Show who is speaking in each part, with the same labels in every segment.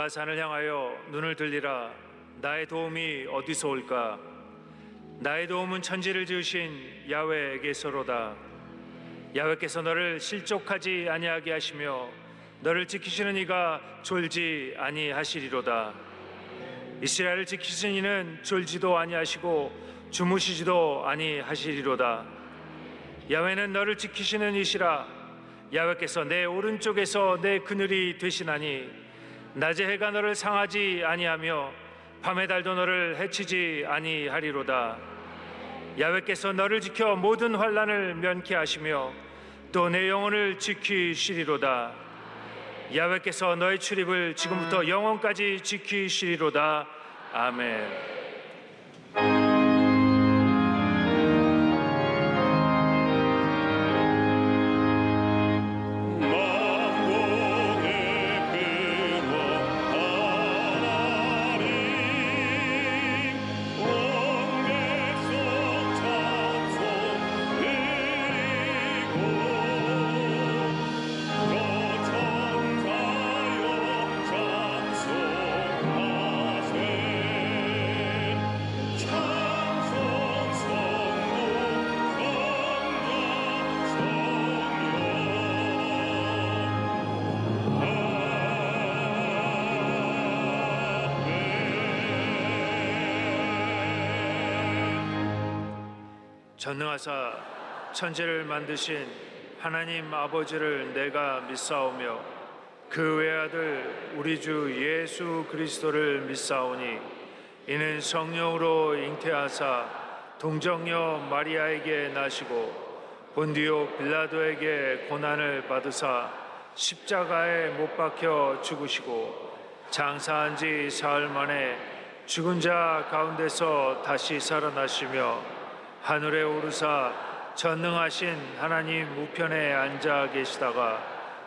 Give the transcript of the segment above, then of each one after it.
Speaker 1: 내가 산을 향하여 눈을 들리라. 나의 도움이 어디서 올까? 나의 도움은 천지를 지으신 야훼에게서로다. 야훼께서 너를 실족하지 아니하게 하시며 너를 지키시는 이가 졸지 아니하시리로다. 이스라엘을 지키시는 이는 졸지도 아니하시고 주무시지도 아니하시리로다. 야훼는 너를 지키시는 이시라. 야훼께서 내 오른쪽에서 내 그늘이 되시나니 낮의 해가 너를 상하지 아니하며 밤의 달도 너를 해치지 아니하리로다. 야훼께서 너를 지켜 모든 환난을 면케 하시며 또 내 영혼을 지키시리로다. 야훼께서 너의 출입을 지금부터 영원까지 지키시리로다. 아멘. 전능하사 천지를 만드신 하나님 아버지를 내가 믿사오며 그 외아들 우리 주 예수 그리스도를 믿사오니 이는 성령으로 잉태하사 동정녀 마리아에게 나시고 본디오 빌라도에게 고난을 받으사 십자가에 못 박혀 죽으시고 장사한 지 사흘 만에 죽은 자 가운데서 다시 살아나시며 하늘에 오르사 전능하신 하나님 우편에 앉아 계시다가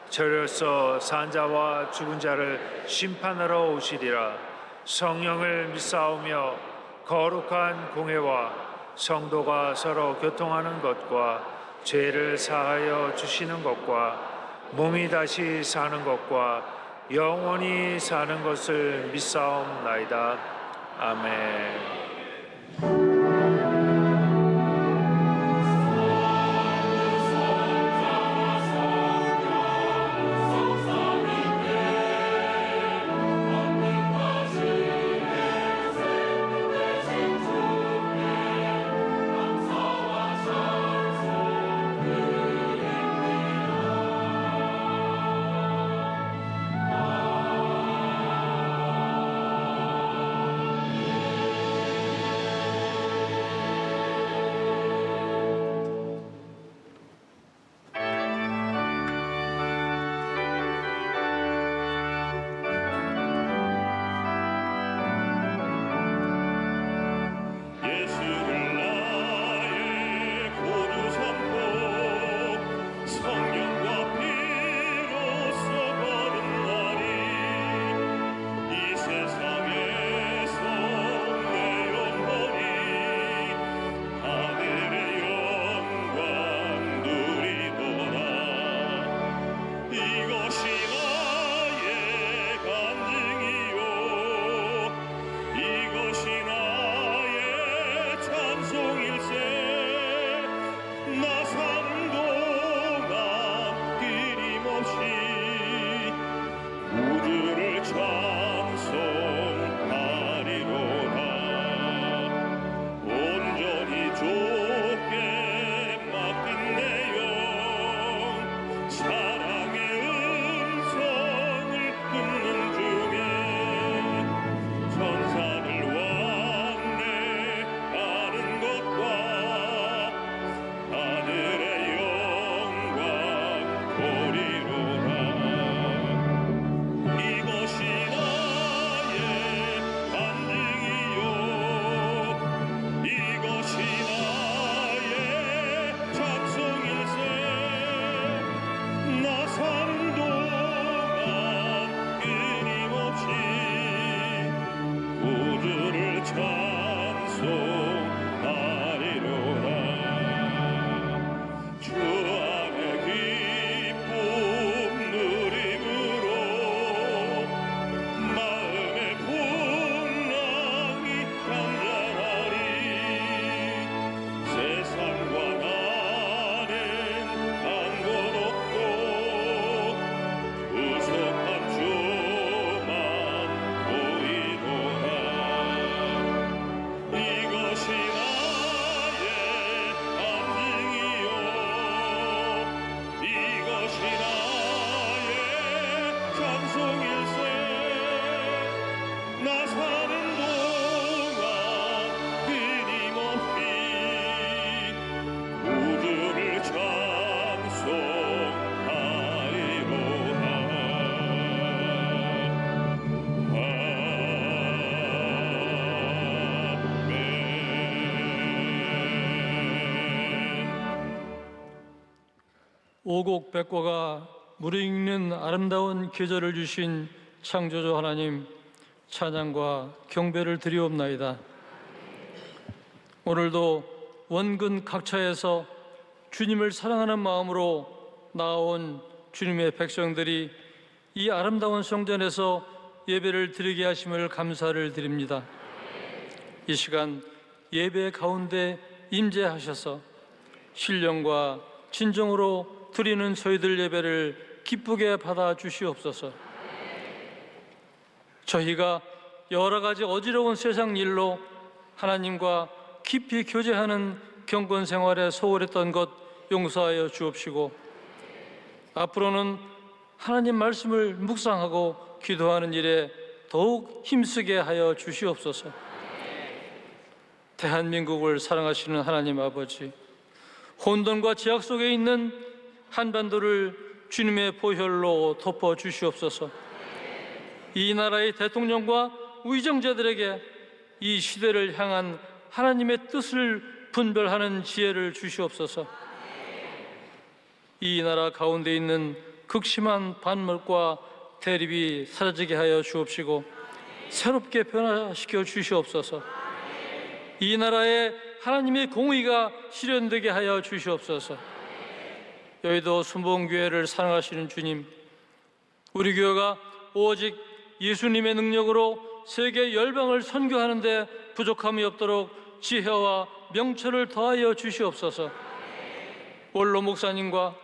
Speaker 1: 저려서 산 자와 죽은 자를 심판하러 오시리라. 성령을 믿사오며 거룩한 공회와 성도가 서로 교통하는 것과 죄를 사하여 주시는 것과 몸이 다시 사는 것과 영원히 사는 것을 믿사옵나이다. 아멘.
Speaker 2: 오곡백과가 무르익는 아름다운 계절을 주신 창조주 하나님, 찬양과 경배를 드리옵나이다. 오늘도 원근 각처에서 주님을 사랑하는 마음으로 나아온 주님의 백성들이 이 아름다운 성전에서 예배를 드리게 하심을 감사를 드립니다. 이 시간 예배 가운데 임재하셔서 신령과 진정으로 드리는 저희들 예배를 기쁘게 받아 주시옵소서. 저희가 여러 가지 어지러운 세상 일로 하나님과 깊이 교제하는 경건 생활에 소홀했던 것 용서하여 주옵시고, 앞으로는 하나님 말씀을 묵상하고 기도하는 일에 더욱 힘쓰게 하여 주시옵소서. 대한민국을 사랑하시는 하나님 아버지, 혼돈과 제약 속에 있는 한반도를 주님의 보혈로 덮어 주시옵소서. 이 나라의 대통령과 위정자들에게 이 시대를 향한 하나님의 뜻을 분별하는 지혜를 주시옵소서. 이 나라 가운데 있는 극심한 반목과 대립이 사라지게 하여 주옵시고, 새롭게 변화시켜 주시옵소서. 이 나라에 하나님의 공의가 실현되게 하여 주시옵소서. 여의도 순복음교회를 사랑하시는 주님, 우리 교회가 오직 예수님의 능력으로 세계 열방을 선교하는 데 부족함이 없도록 지혜와 명철을 더하여 주시옵소서. 원로 목사님과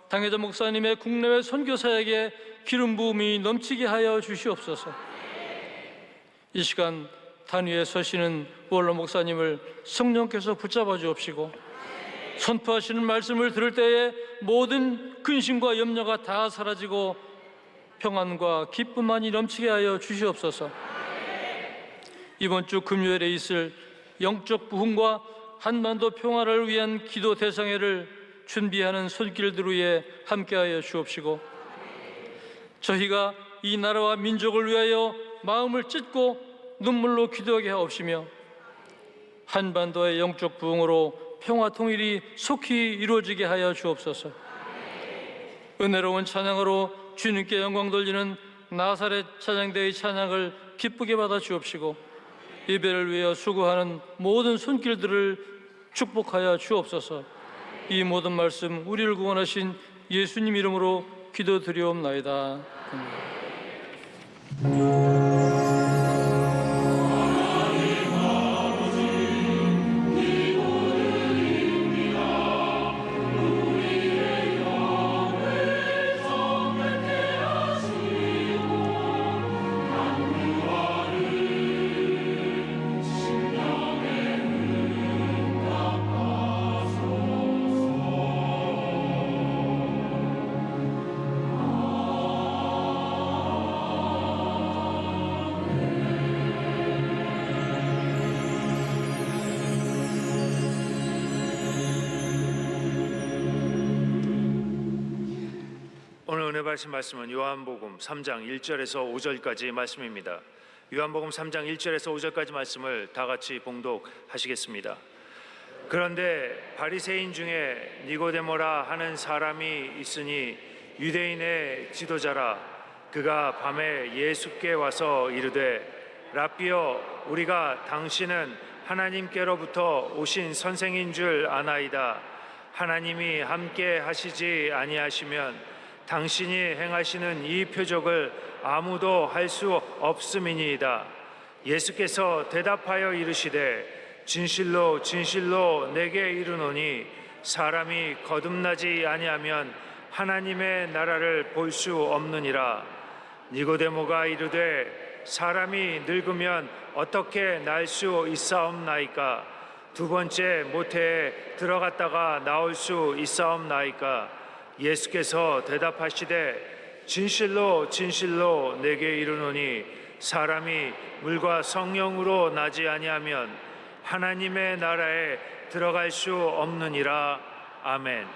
Speaker 2: 당회자 목사님의 국내외 선교사에게 기름 부음이 넘치게 하여 주시옵소서. 이 시간 단위에 서시는 원로 목사님을 성령께서 붙잡아 주옵시고, 선포하시는 말씀을 들을 때에 모든 근심과 염려가 다 사라지고 평안과 기쁨만이 넘치게 하여 주시옵소서. 이번 주 금요일에 있을 영적 부흥과 한반도 평화를 위한 기도 대성회를 준비하는 손길들 위에 함께하여 주옵시고, 저희가 이 나라와 민족을 위하여 마음을 찢고 눈물로 기도하게 하옵시며, 한반도의 영적 부흥으로 평화 통일이 속히 이루어지게 하여 주옵소서. 은혜로운 찬양으로 주님께 영광 돌리는 나사렛 찬양대의 찬양을 기쁘게 받아 주옵시고, 예배를 위하여 수고하는 모든 손길들을 축복하여 주옵소서. 이 모든 말씀 우리를 구원하신 예수님 이름으로 기도드리옵나이다.
Speaker 1: 오늘 은혜 받으신 말씀은 요한복음 3장 1절에서 5절까지 말씀입니다. 요한복음 3장 1절에서 5절까지 말씀을 다 같이 봉독하시겠습니다. 그런데 바리새인 중에 니고데모라 하는 사람이 있으니 유대인의 지도자라. 그가 밤에 예수께 와서 이르되, 랍비여, 우리가 당신은 하나님께로부터 오신 선생인 줄 아나이다. 하나님이 함께 하시지 아니하시면 당신이 행하시는 이 표적을 아무도 할 수 없음이니이다. 예수께서 대답하여 이르시되, 진실로 진실로 내게 이르노니 사람이 거듭나지 아니하면 하나님의 나라를 볼 수 없느니라. 니고데모가 이르되, 사람이 늙으면 어떻게 날 수 있사옵나이까? 두 번째 모태에 들어갔다가 나올 수 있사옵나이까? 예수께서 대답하시되, 진실로 진실로 내게 이르노니 사람이 물과 성령으로 나지 아니하면 하나님의 나라에 들어갈 수 없느니라. 아멘.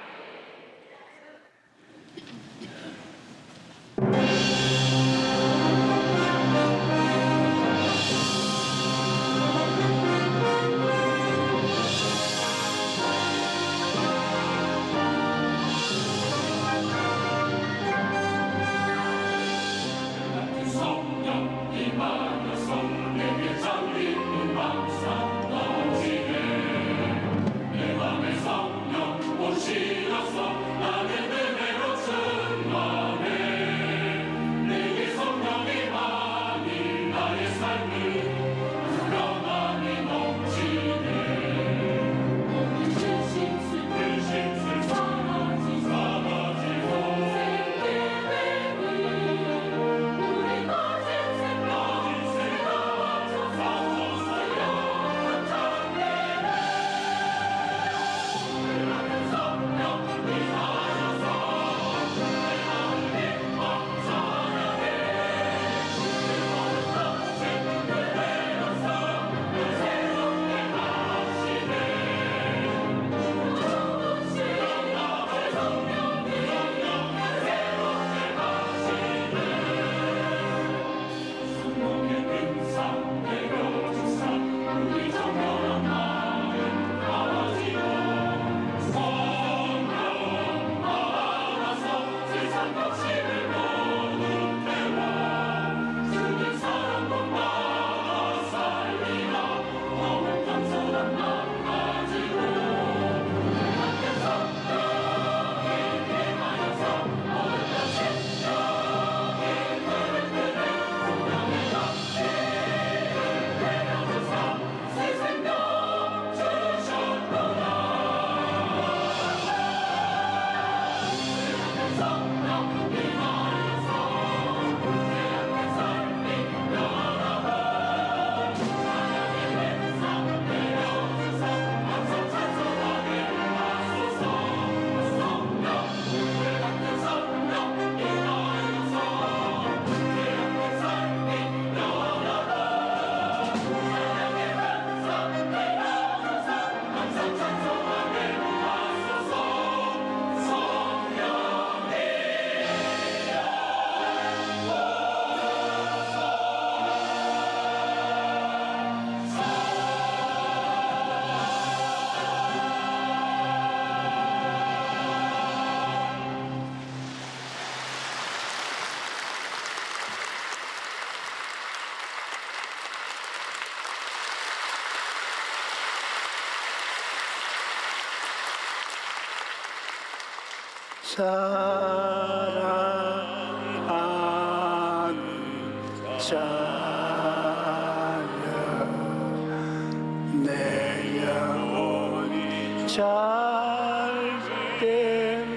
Speaker 3: 사랑하는 자녀 내 영혼이 잘됨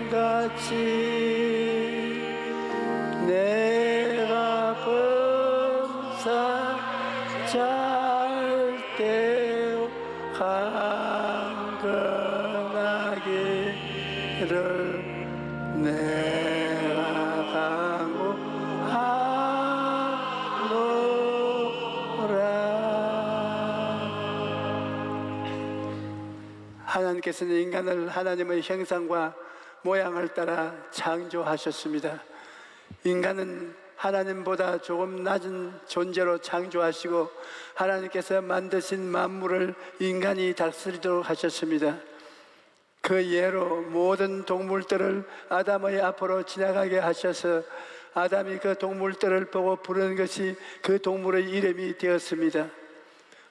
Speaker 3: 같이 내가 범사 잘되어 강건하기를 내가 강구하노라. 하나님께서는 인간을 하나님의 형상과 모양을 따라 창조하셨습니다. 인간은 하나님보다 조금 낮은 존재로 창조하시고 하나님께서 만드신 만물을 인간이 다스리도록 하셨습니다. 그 예로 모든 동물들을 아담의 앞으로 지나가게 하셔서 아담이 그 동물들을 보고 부르는 것이 그 동물의 이름이 되었습니다.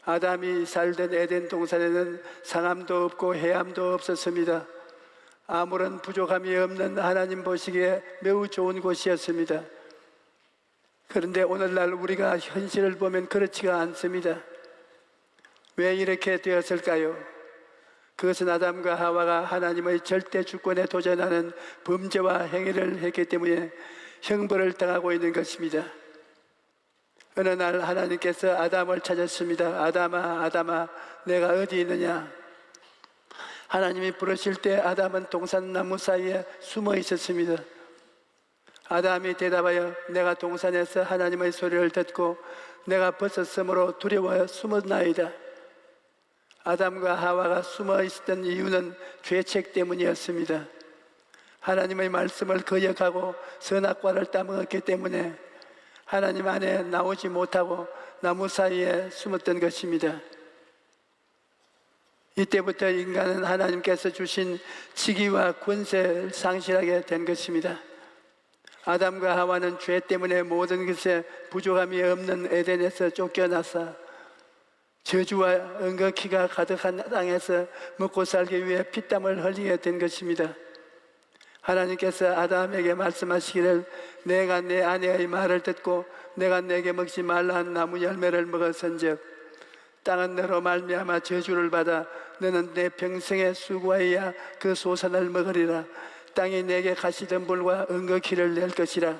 Speaker 3: 아담이 살던 에덴 동산에는 상함도 없고 해함도 없었습니다. 아무런 부족함이 없는 하나님 보시기에 매우 좋은 곳이었습니다. 그런데 오늘날 우리가 현실을 보면 그렇지가 않습니다. 왜 이렇게 되었을까요? 그것은 아담과 하와가 하나님의 절대 주권에 도전하는 범죄와 행위를 했기 때문에 형벌을 당하고 있는 것입니다. 어느 날 하나님께서 아담을 찾았습니다. 아담아, 아담아, 내가 어디 있느냐? 하나님이 부르실 때 아담은 동산나무 사이에 숨어 있었습니다. 아담이 대답하여 내가 동산에서 하나님의 소리를 듣고 내가 벗었으므로 두려워 숨었나이다. 아담과 하와가 숨어 있었던 이유는 죄책 때문이었습니다. 하나님의 말씀을 거역하고 선악과를 따먹었기 때문에 하나님 안에 나오지 못하고 나무 사이에 숨었던 것입니다. 이때부터 인간은 하나님께서 주신 지위와 권세를 상실하게 된 것입니다. 아담과 하와는 죄 때문에 모든 것에 부족함이 없는 에덴에서 쫓겨나서 저주와 은거키가 가득한 땅에서 먹고 살기 위해 피땀을 흘리게 된 것입니다. 하나님께서 아담에게 말씀하시기를 내가 내 아내의 말을 듣고 내가 내게 먹지 말라는 나무 열매를 먹었은즉 땅은 너로 말미암아 저주를 받아 너는 내 평생에 수고하여야 그 소산을 먹으리라. 땅이 내게 가시덤불과 은거키를 낼 것이라.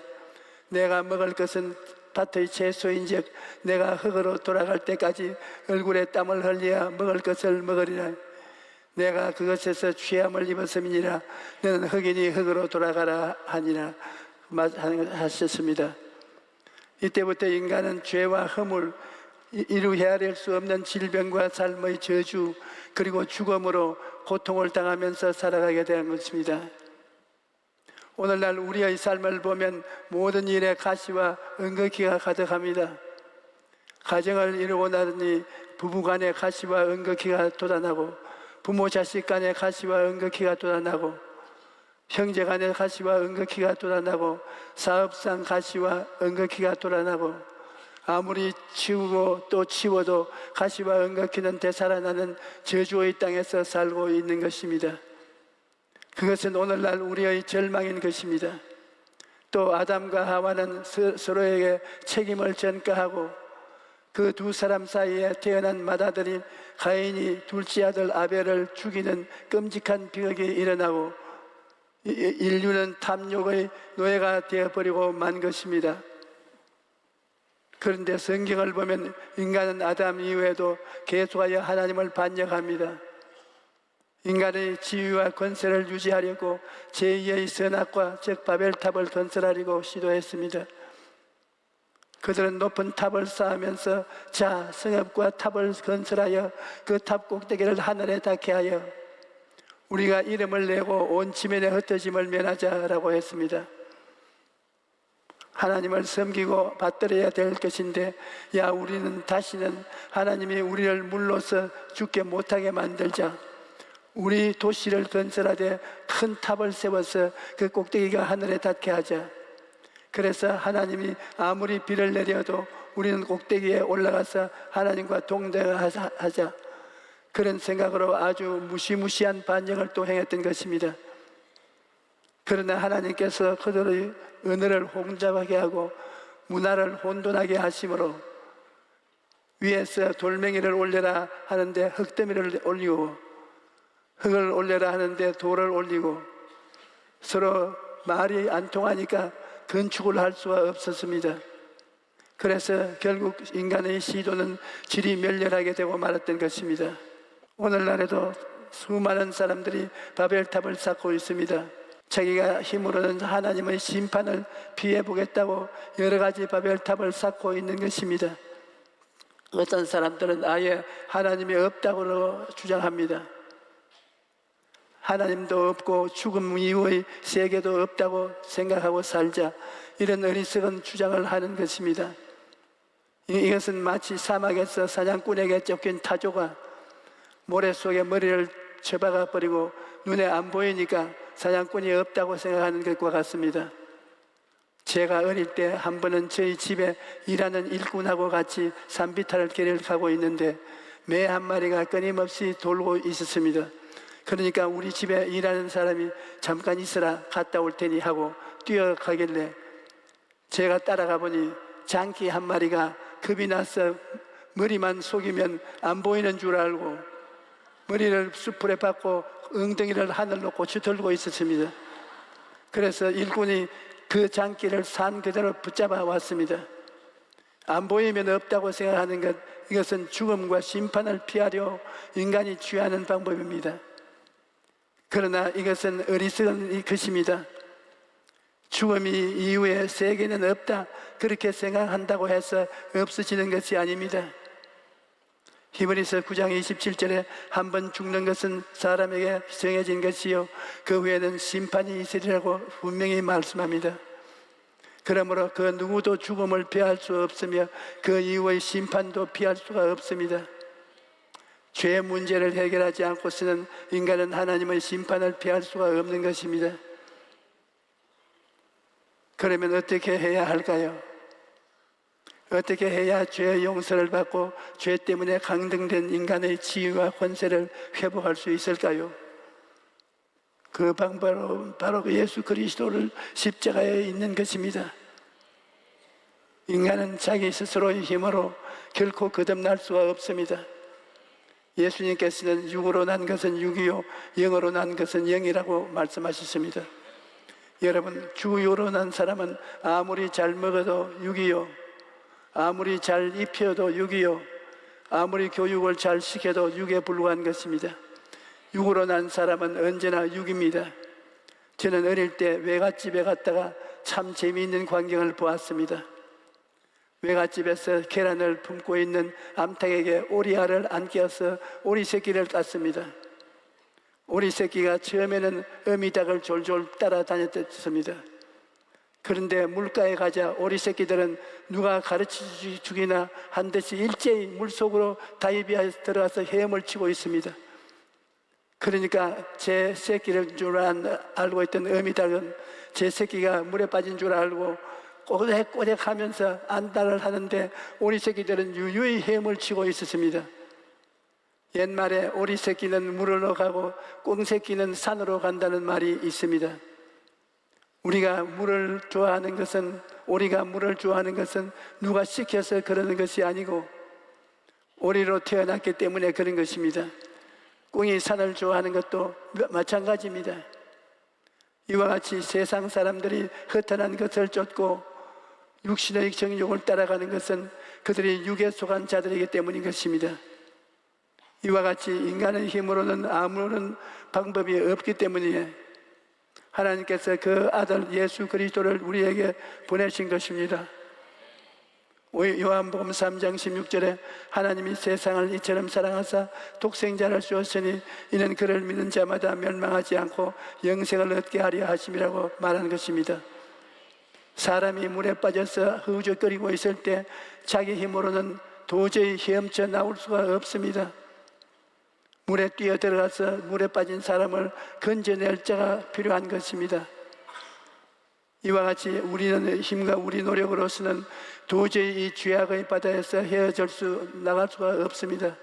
Speaker 3: 내가 먹을 것은 밭의 채소인즉 내가 흙으로 돌아갈 때까지 얼굴에 땀을 흘려야 먹을 것을 먹으리라. 내가 그것에서 취함을 입었음이니라. 너는 흙이니 흙으로 돌아가라 하니라 하셨습니다. 이때부터 인간은 죄와 허물, 이루 헤아릴 수 없는 질병과 삶의 저주 그리고 죽음으로 고통을 당하면서 살아가게 된 것입니다. 오늘날 우리의 삶을 보면 모든 일에 가시와 은거키가 가득합니다. 가정을 이루고 나니 부부간에 가시와 은거키가 돋아나고 부모 자식 간에 가시와 은거키가 돋아나고 형제 간에 가시와 은거키가 돋아나고 사업상 가시와 은거키가 돋아나고 아무리 치우고 또 치워도 가시와 은거키는 되살아나는 저주의 땅에서 살고 있는 것입니다. 그것은 오늘날 우리의 절망인 것입니다. 또 아담과 하와는 서로에게 책임을 전가하고 그 두 사람 사이에 태어난 맏아들인 가인이 둘째 아들 아벨을 죽이는 끔찍한 비극이 일어나고 인류는 탐욕의 노예가 되어버리고 만 것입니다. 그런데 성경을 보면 인간은 아담 이후에도 계속하여 하나님을 반역합니다. 인간의 지위와 권세를 유지하려고 제2의 선악과 즉 바벨탑을 건설하려고 시도했습니다. 그들은 높은 탑을 쌓으면서 자 성읍과 탑을 건설하여 그 탑 꼭대기를 하늘에 닿게 하여 우리가 이름을 내고 온 지면에 흩어짐을 면하자라고 했습니다. 하나님을 섬기고 받들어야 될 것인데 야 우리는 다시는 하나님이 우리를 물로서 죽게 못하게 만들자. 우리 도시를 건설하되 큰 탑을 세워서 그 꼭대기가 하늘에 닿게 하자. 그래서 하나님이 아무리 비를 내려도 우리는 꼭대기에 올라가서 하나님과 동대하자. 그런 생각으로 아주 무시무시한 반역을 또 행했던 것입니다. 그러나 하나님께서 그들의 언어를 혼잡하게 하고 문화를 혼돈하게 하심으로 위에서 돌멩이를 올려라 하는데 흙더미를 올리고 흙을 올려라 하는데 돌을 올리고 서로 말이 안 통하니까 건축을 할 수가 없었습니다. 그래서 결국 인간의 시도는 질이 멸렬하게 되고 말았던 것입니다. 오늘날에도 수많은 사람들이 바벨탑을 쌓고 있습니다. 자기가 힘으로는 하나님의 심판을 피해보겠다고 여러 가지 바벨탑을 쌓고 있는 것입니다. 어떤 사람들은 아예 하나님이 없다고 주장합니다. 하나님도 없고 죽음 이후의 세계도 없다고 생각하고 살자, 이런 어리석은 주장을 하는 것입니다. 이것은 마치 사막에서 사냥꾼에게 쫓긴 타조가 모래 속에 머리를 쳐박아 버리고 눈에 안 보이니까 사냥꾼이 없다고 생각하는 것과 같습니다. 제가 어릴 때 한 번은 저희 집에 일하는 일꾼하고 같이 산비탈을 길을 가고 있는데 매 한 마리가 끊임없이 돌고 있었습니다. 그러니까 우리 집에 일하는 사람이 잠깐 있으라 갔다 올 테니 하고 뛰어가길래 제가 따라가 보니 장기 한 마리가 겁이 나서 머리만 속이면 안 보이는 줄 알고 머리를 숯불에 박고 엉덩이를 하늘로 고쳐 들고 있었습니다. 그래서 일꾼이 그 장기를 산 그대로 붙잡아 왔습니다. 안 보이면 없다고 생각하는 것, 이것은 죽음과 심판을 피하려 인간이 취하는 방법입니다. 그러나 이것은 어리석은 것입니다. 죽음이 이후에 세계는 없다, 그렇게 생각한다고 해서 없어지는 것이 아닙니다. 히브리서 9장 27절에 한 번 죽는 것은 사람에게 정해진 것이요 그 후에는 심판이 있으리라고 분명히 말씀합니다. 그러므로 그 누구도 죽음을 피할 수 없으며 그 이후의 심판도 피할 수가 없습니다. 죄의 문제를 해결하지 않고서는 인간은 하나님의 심판을 피할 수가 없는 것입니다. 그러면 어떻게 해야 할까요? 어떻게 해야 죄의 용서를 받고 죄 때문에 강등된 인간의 지위와 권세를 회복할 수 있을까요? 그 방법은 바로 예수 그리스도를 십자가에 있는 것입니다. 인간은 자기 스스로의 힘으로 결코 거듭날 수가 없습니다. 예수님께서는 육으로 난 것은 육이요 영으로 난 것은 영이라고 말씀하셨습니다. 여러분, 주유로 난 사람은 아무리 잘 먹어도 육이요, 아무리 잘 입혀도 육이요, 아무리 교육을 잘 시켜도 육에 불과한 것입니다. 육으로 난 사람은 언제나 육입니다. 저는 어릴 때 외갓집에 갔다가 참 재미있는 광경을 보았습니다. 외갓집에서 계란을 품고 있는 암탉에게 오리알을 안겨서 오리 새끼를 땄습니다. 오리 새끼가 처음에는 어미닭을 졸졸 따라다녔습니다. 그런데 물가에 가자 오리 새끼들은 누가 가르쳐주기나 한 듯이 일제히 물속으로 다이비에 들어가서 헤엄을 치고 있습니다. 그러니까 제 새끼를 줄 알고 있던 어미닭은 제 새끼가 물에 빠진 줄 알고 꼬댁꼬댁 하면서 안달을 하는데 오리 새끼들은 유유히 헤엄을 치고 있었습니다. 옛말에 오리 새끼는 물으로 가고 꽁 새끼는 산으로 간다는 말이 있습니다. 우리가 물을 좋아하는 것은, 오리가 물을 좋아하는 것은 누가 시켜서 그러는 것이 아니고 오리로 태어났기 때문에 그런 것입니다. 꽁이 산을 좋아하는 것도 마찬가지입니다. 이와 같이 세상 사람들이 허탄한 것을 쫓고 육신의 정욕을 따라가는 것은 그들이 육에 속한 자들이기 때문인 것입니다. 이와 같이 인간의 힘으로는 아무런 방법이 없기 때문에 하나님께서 그 아들 예수 그리스도를 우리에게 보내신 것입니다. 요한복음 3장 16절에 하나님이 세상을 이처럼 사랑하사 독생자를 주었으니 이는 그를 믿는 자마다 멸망하지 않고 영생을 얻게 하려 하심이라고 말하는 것입니다. 사람이 물에 빠져서 허우적거리고 있을 때 자기 힘으로는 도저히 헤엄쳐 나올 수가 없습니다. 물에 뛰어들어가서 물에 빠진 사람을 건져낼 자가 필요한 것입니다. 이와 같이 우리는 힘과 우리 노력으로서는 도저히 이 죄악의 바다에서 나갈 수가 없습니다.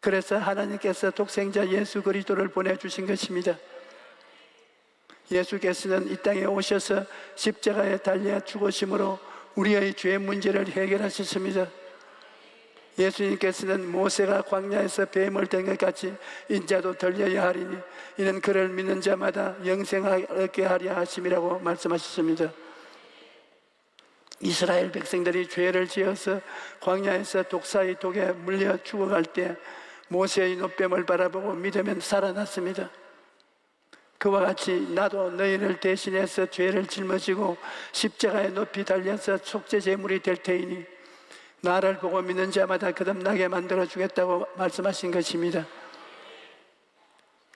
Speaker 3: 그래서 하나님께서 독생자 예수 그리스도를 보내주신 것입니다. 예수께서는 이 땅에 오셔서 십자가에 달려 죽으심으로 우리의 죄 문제를 해결하셨습니다. 예수님께서는 모세가 광야에서 뱀을 된 것 같이 인자도 들려야 하리니 이는 그를 믿는 자마다 영생을 얻게 하려 하심이라고 말씀하셨습니다. 이스라엘 백성들이 죄를 지어서 광야에서 독사의 독에 물려 죽어갈 때 모세의 노뱀을 바라보고 믿으면 살아났습니다. 그와 같이 나도 너희를 대신해서 죄를 짊어지고 십자가에 높이 달려서 속죄 제물이 될 테이니 나를 보고 믿는 자마다 거듭나게 만들어 주겠다고 말씀하신 것입니다.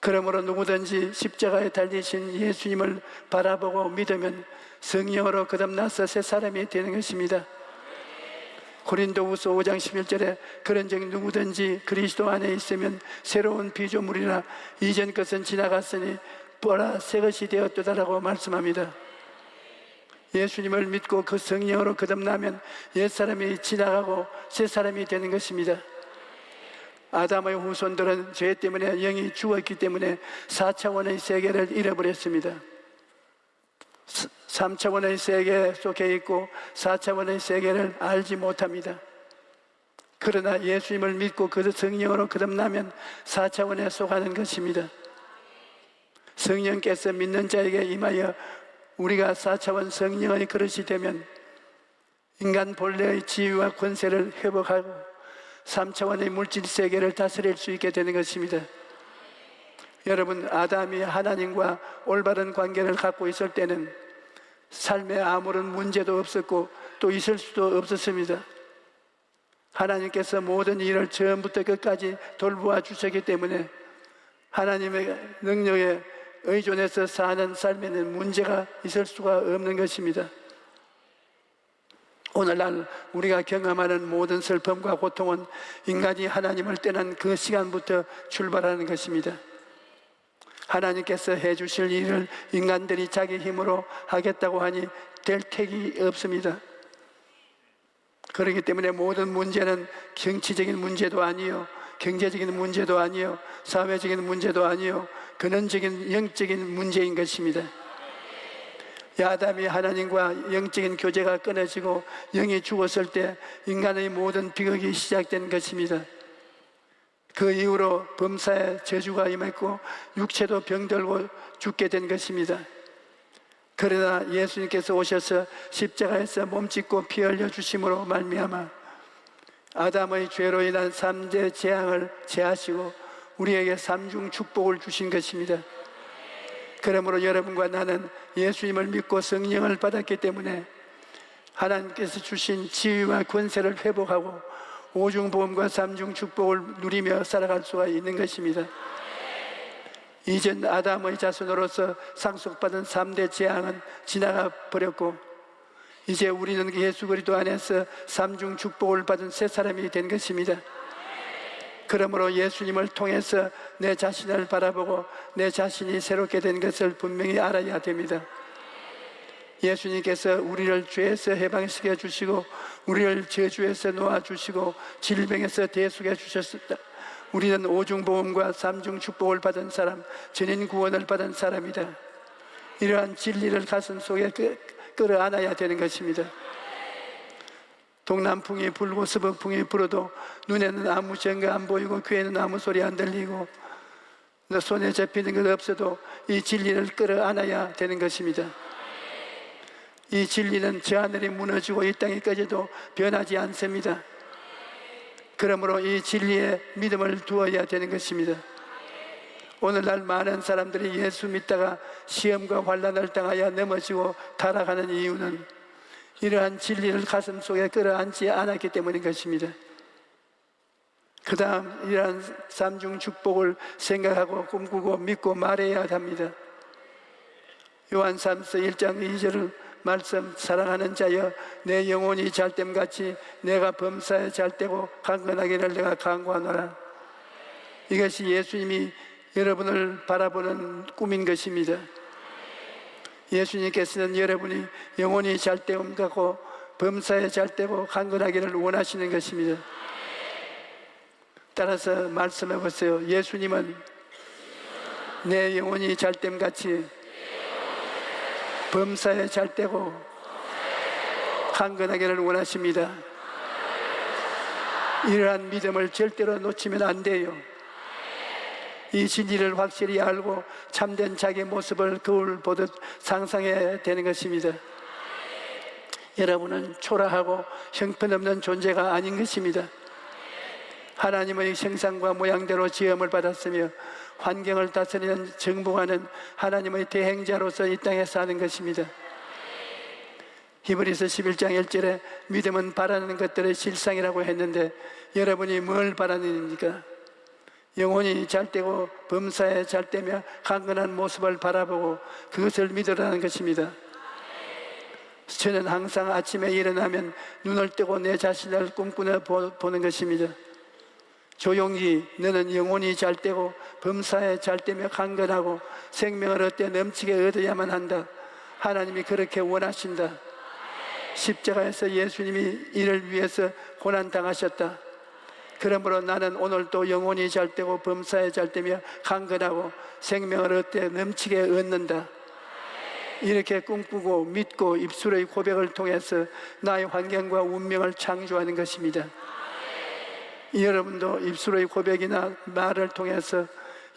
Speaker 3: 그러므로 누구든지 십자가에 달리신 예수님을 바라보고 믿으면 성령으로 거듭나서 새 사람이 되는 것입니다. 고린도후서 5장 11절에 그런즉 누구든지 그리스도 안에 있으면 새로운 피조물이라 이전 것은 지나갔으니 보라 새 것이 되었도다라고 말씀합니다. 예수님을 믿고 그 성령으로 거듭나면 옛사람이 지나가고 새 사람이 되는 것입니다. 아담의 후손들은 죄 때문에 영이 죽었기 때문에 4차원의 세계를 잃어버렸습니다. 3차원의 세계에 속해 있고 4차원의 세계를 알지 못합니다. 그러나 예수님을 믿고 그 성령으로 거듭나면 4차원에 속하는 것입니다. 성령께서 믿는 자에게 임하여 우리가 4차원 성령의 그릇이 되면 인간 본래의 지위와 권세를 회복하고 3차원의 물질 세계를 다스릴 수 있게 되는 것입니다. 여러분, 아담이 하나님과 올바른 관계를 갖고 있을 때는 삶에 아무런 문제도 없었고 또 있을 수도 없었습니다. 하나님께서 모든 일을 처음부터 끝까지 돌보아 주셨기 때문에 하나님의 능력에 의존해서 사는 삶에는 문제가 있을 수가 없는 것입니다. 오늘날 우리가 경험하는 모든 슬픔과 고통은 인간이 하나님을 떠난 그 시간부터 출발하는 것입니다. 하나님께서 해주실 일을 인간들이 자기 힘으로 하겠다고 하니 될 택이 없습니다. 그렇기 때문에 모든 문제는 정치적인 문제도 아니요, 경제적인 문제도 아니요, 사회적인 문제도 아니요, 근원적인 영적인 문제인 것입니다. 아담이 하나님과 영적인 교제가 끊어지고 영이 죽었을 때 인간의 모든 비극이 시작된 것입니다. 그 이후로 범사에 저주가 임했고 육체도 병들고 죽게 된 것입니다. 그러나 예수님께서 오셔서 십자가에서 몸짓고 피 흘려 주심으로 말미암아 아담의 죄로 인한 3대 재앙을 제하시고 우리에게 3중 축복을 주신 것입니다. 그러므로 여러분과 나는 예수님을 믿고 성령을 받았기 때문에 하나님께서 주신 지위와 권세를 회복하고 5중 보험과 3중 축복을 누리며 살아갈 수가 있는 것입니다. 이전 아담의 자손으로서 상속받은 3대 재앙은 지나가 버렸고 이제 우리는 예수 그리스도 안에서 3중 축복을 받은 새 사람이 된 것입니다. 그러므로 예수님을 통해서 내 자신을 바라보고 내 자신이 새롭게 된 것을 분명히 알아야 됩니다. 예수님께서 우리를 죄에서 해방시켜 주시고 우리를 저주에서 놓아주시고 질병에서 대속해 주셨다. 우리는 5중 보험과 3중 축복을 받은 사람, 전인 구원을 받은 사람이다. 이러한 진리를 가슴 속에 끌어안아야 되는 것입니다. 동남풍이 불고 서북풍이 불어도 눈에는 아무 증거 안 보이고 귀에는 아무 소리 안 들리고 손에 잡히는 것 없어도 이 진리를 끌어안아야 되는 것입니다. 이 진리는 저 하늘이 무너지고 이 땅이 꺼져도 변하지 않습니다. 그러므로 이 진리에 믿음을 두어야 되는 것입니다. 오늘날 많은 사람들이 예수 믿다가 시험과 환난을 당하여 넘어지고 타락하는 이유는 이러한 진리를 가슴 속에 끌어안지 않았기 때문인 것입니다. 그 다음 이러한 3중 축복을 생각하고 꿈꾸고 믿고 말해야 합니다. 요한 3서 1장 2절 말씀, 사랑하는 자여 내 영혼이 잘됨같이 내가 범사에 잘되고 강건하기를 내가 간구하노라. 이것이 예수님이 여러분을 바라보는 꿈인 것입니다. 예수님께서는 여러분이 영혼이 잘됨 같고 범사에 잘되고 강건하기를 원하시는 것입니다. 따라서 말씀해 보세요. 예수님은 내 영혼이 잘됨같이 범사에 잘되고 강건하기를 원하십니다. 이러한 믿음을 절대로 놓치면 안 돼요. 이 진리를 확실히 알고 참된 자기 모습을 거울 보듯 상상해야 되는 것입니다. 여러분은 초라하고 형편없는 존재가 아닌 것입니다. 하나님의 형상과 모양대로 지음을 받았으며 환경을 다스리는 정복하는 하나님의 대행자로서 이 땅에 사는 것입니다. 히브리서 11장 1절에 믿음은 바라는 것들의 실상이라고 했는데 여러분이 뭘 바라는입니까? 영혼이 잘되고 범사에 잘되며 강건한 모습을 바라보고 그것을 믿으라는 것입니다. 저는 항상 아침에 일어나면 눈을 뜨고 내 자신을 꿈꾸며 보는 것입니다. 조용히 너는 영혼이 잘되고 범사에 잘되며 강건하고 생명을 얻되 넘치게 얻어야만 한다. 하나님이 그렇게 원하신다. 십자가에서 예수님이 이를 위해서 고난당하셨다. 그러므로 나는 오늘도 영혼이 잘되고 범사에 잘되며 강건하고 생명을 얻되 넘치게 얻는다. 이렇게 꿈꾸고 믿고 입술의 고백을 통해서 나의 환경과 운명을 창조하는 것입니다. 여러분도 입술의 고백이나 말을 통해서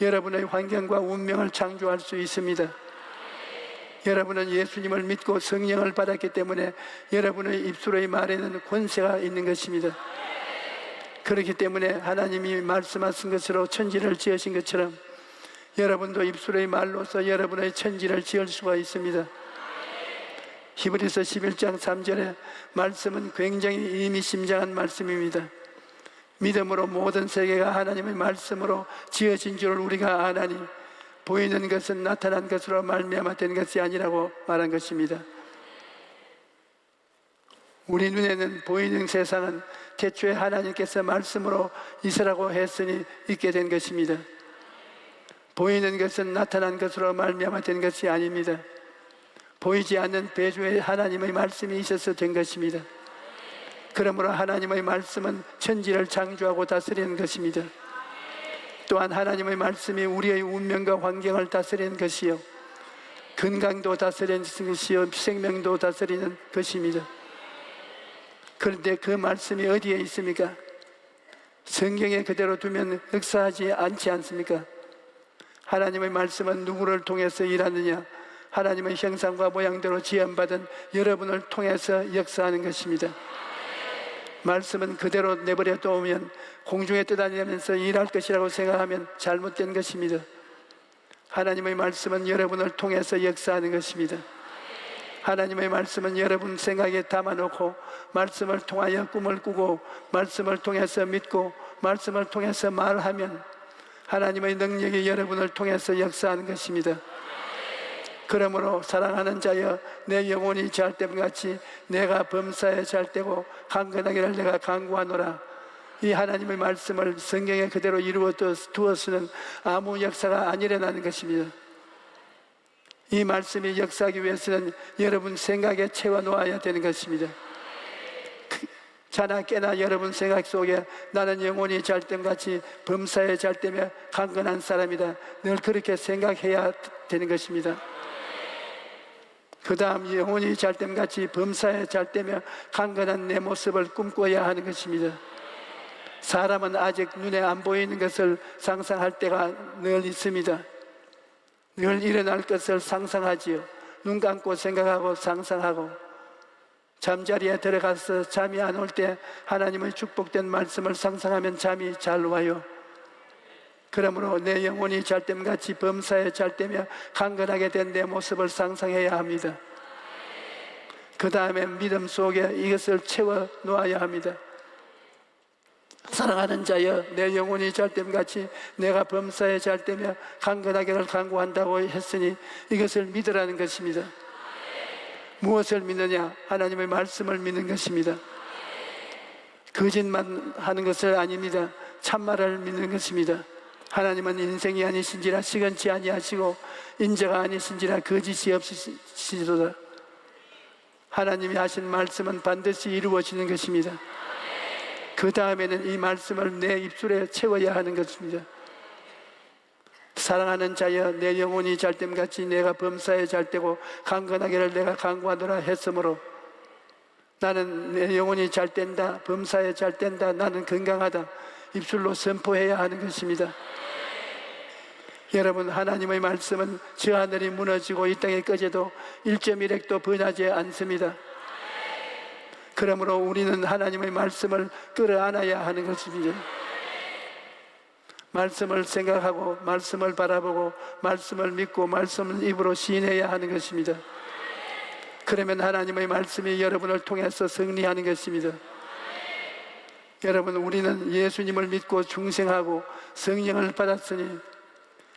Speaker 3: 여러분의 환경과 운명을 창조할 수 있습니다. 여러분은 예수님을 믿고 성령을 받았기 때문에 여러분의 입술의 말에는 권세가 있는 것입니다. 그렇기 때문에 하나님이 말씀하신 것으로 천지를 지으신 것처럼 여러분도 입술의 말로서 여러분의 천지를 지을 수가 있습니다. 히브리서 11장 3절에 말씀은 굉장히 의미심장한 말씀입니다. 믿음으로 모든 세계가 하나님의 말씀으로 지어진 줄 우리가 아나니 보이는 것은 나타난 것으로 말미암아 된 것이 아니라고 말한 것입니다. 우리 눈에는 보이는 세상은 태초에 하나님께서 말씀으로 있으라고 했으니 있게 된 것입니다. 보이는 것은 나타난 것으로 말미암아 된 것이 아닙니다. 보이지 않는 배주에 하나님의 말씀이 있어서 된 것입니다. 그러므로 하나님의 말씀은 천지를 창조하고 다스리는 것입니다. 또한 하나님의 말씀이 우리의 운명과 환경을 다스리는 것이요 건강도 다스리는 것이요 생명도 다스리는 것입니다. 그런데 그 말씀이 어디에 있습니까? 성경에 그대로 두면 역사하지 않지 않습니까? 하나님의 말씀은 누구를 통해서 일하느냐? 하나님의 형상과 모양대로 지음받은 여러분을 통해서 역사하는 것입니다. 말씀은 그대로 내버려 두면 공중에 떠다니면서 일할 것이라고 생각하면 잘못된 것입니다. 하나님의 말씀은 여러분을 통해서 역사하는 것입니다. 하나님의 말씀은 여러분 생각에 담아놓고 말씀을 통하여 꿈을 꾸고 말씀을 통해서 믿고 말씀을 통해서 말하면 하나님의 능력이 여러분을 통해서 역사하는 것입니다. 그러므로 사랑하는 자여 내 영혼이 잘됨 같이 내가 범사에 잘되고 강건하기를 내가 간구하노라. 이 하나님의 말씀을 성경에 그대로 이루어 두어서는 아무 역사가 안 일어나는 것입니다. 이 말씀이 역사하기 위해서는 여러분 생각에 채워놓아야 되는 것입니다. 자나 깨나 여러분 생각 속에 나는 영혼이 잘됨 같이 범사에 잘되며 강건한 사람이다. 늘 그렇게 생각해야 되는 것입니다. 그 다음 영혼이 잘됨 같이 범사에 잘되며 강건한 내 모습을 꿈꿔야 하는 것입니다. 사람은 아직 눈에 안 보이는 것을 상상할 때가 늘 있습니다. 늘 일어날 것을 상상하지요. 눈 감고 생각하고 상상하고 잠자리에 들어가서 잠이 안 올 때 하나님의 축복된 말씀을 상상하면 잠이 잘 와요. 그러므로 내 영혼이 잘됨같이 범사에 잘되며 강건하게 된 내 모습을 상상해야 합니다. 그 다음에 믿음 속에 이것을 채워 놓아야 합니다. 사랑하는 자여 내 영혼이 잘됨같이 내가 범사에 잘되며 강건하기를 간구한다고 했으니 이것을 믿으라는 것입니다. 무엇을 믿느냐? 하나님의 말씀을 믿는 것입니다. 거짓말 하는 것을 아닙니다. 참말을 믿는 것입니다. 하나님은 인생이 아니신지라 시건치 아니하시고 인자가 아니신지라 거짓이 없으시도다. 하나님이 하신 말씀은 반드시 이루어지는 것입니다. 그 다음에는 이 말씀을 내 입술에 채워야 하는 것입니다. 사랑하는 자여 내 영혼이 잘됨같이 내가 범사에 잘되고 강건하기를 내가 강구하노라 했으므로 나는 내 영혼이 잘된다, 범사에 잘된다, 나는 건강하다 입술로 선포해야 하는 것입니다. 여러분, 하나님의 말씀은 저 하늘이 무너지고 이 땅에 꺼져도 1.1핵도 변하지 않습니다. 그러므로 우리는 하나님의 말씀을 끌어안아야 하는 것입니다. 말씀을 생각하고 말씀을 바라보고 말씀을 믿고 말씀을 입으로 시인해야 하는 것입니다. 그러면 하나님의 말씀이 여러분을 통해서 승리하는 것입니다. 여러분, 우리는 예수님을 믿고 중생하고 성령을 받았으니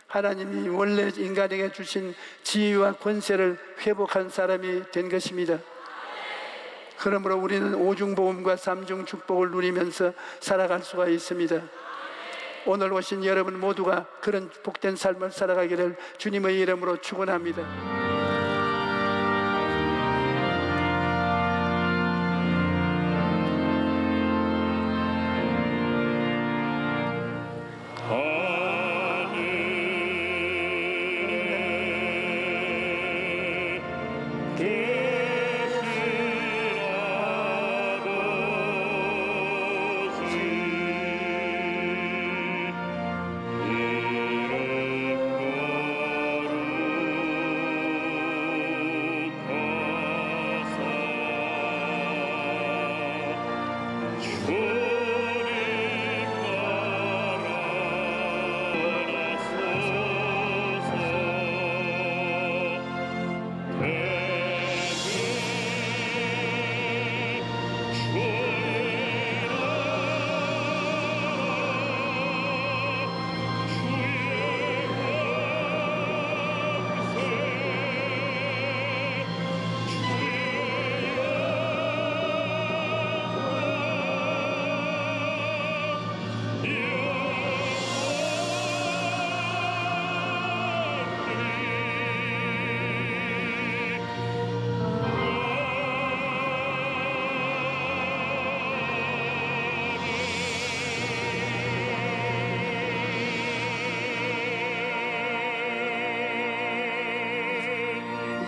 Speaker 3: 하나님이 원래 인간에게 주신 지위와 권세를 회복한 사람이 된 것입니다. 그러므로 우리는 오중복음과 삼중 축복을 누리면서 살아갈 수가 있습니다. 오늘 오신 여러분 모두가 그런 복된 삶을 살아가기를 주님의 이름으로 축원합니다.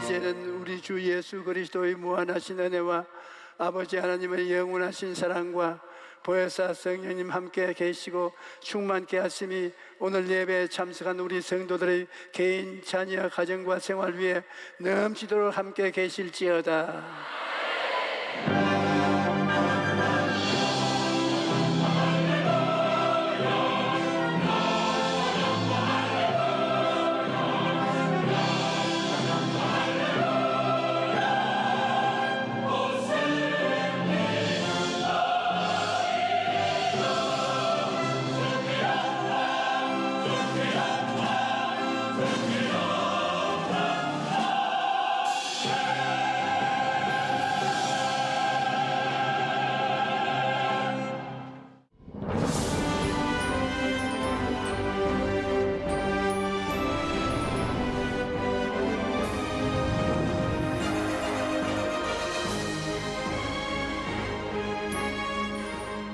Speaker 3: 이제는 우리 주 예수 그리스도의 무한하신 은혜와 아버지 하나님의 영원하신 사랑과 보혜사 성령님 함께 계시고 충만케 하심이 오늘 예배에 참석한 우리 성도들의 개인, 자녀, 가정과 생활 위에 넘치도록 함께 계실지어다.